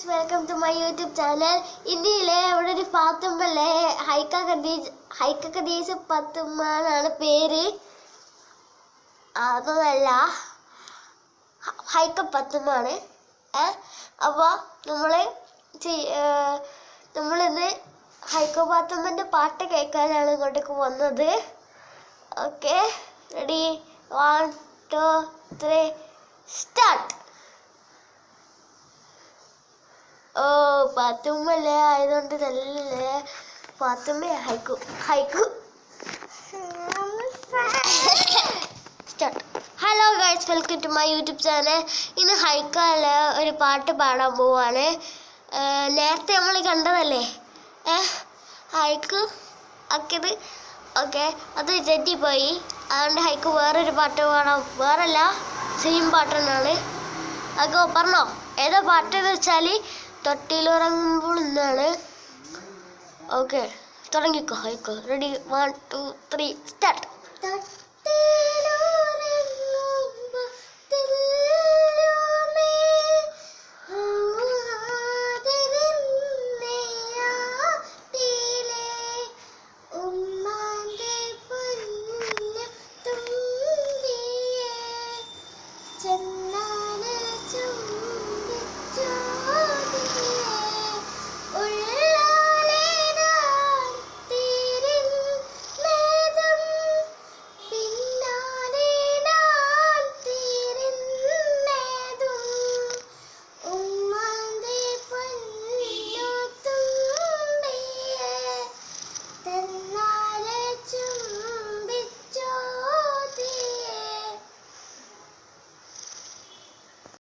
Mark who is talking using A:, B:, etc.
A: Welcome to my YouTube channel. ഇന്ത്യയിലെ അവിടെ ഒരു പാത്തുമ്മല്ലേ, ഹൈക്ക ഖദീജ പാത്തുമ്മ എന്നാണ് പേര്. അതൊന്നല്ല, ഹൈക്ക പാത്തുമ്മാണ്. അപ്പോൾ നമ്മളിന്ന് ഹൈക്ക പാത്തുമ്മൻ്റെ പാട്ട് കേൾക്കാനാണ് ഇങ്ങോട്ടേക്ക് വന്നത്. Okay, ready? 1 2 3 സ്റ്റാർട്ട്. ഓ, പാത്തുമ്മല്ലേ ആയതുകൊണ്ട് നല്ലല്ലേ. Pathumma haiku start. Hello guys, welcome to my YouTube channel. ഇന്ന് ഹൈക്കല്ല ഒരു പാട്ട് പാടാൻ പോവാണ്. നേരത്തെ നമ്മൾ കണ്ടതല്ലേ ഹൈക്കു ആക്കിയത്. ഓക്കെ, അത് തെറ്റിപ്പോയി. അതുകൊണ്ട് ഹൈക്കു വേറൊരു പാട്ട് പാടാം. വേറല്ല, സെയിം പാട്ട് തന്നെയാണ്. അതൊക്കെ പറഞ്ഞോ ഏതാ പാട്ടെന്ന് വെച്ചാൽ തൊട്ടിലുറങ്ങുമ്പോൾ എന്നാണ്. ഓക്കെ, തുടങ്ങിക്കോ ഹൈക്കോ. റെഡി? 1 2 3 സ്റ്റാർട്ട്.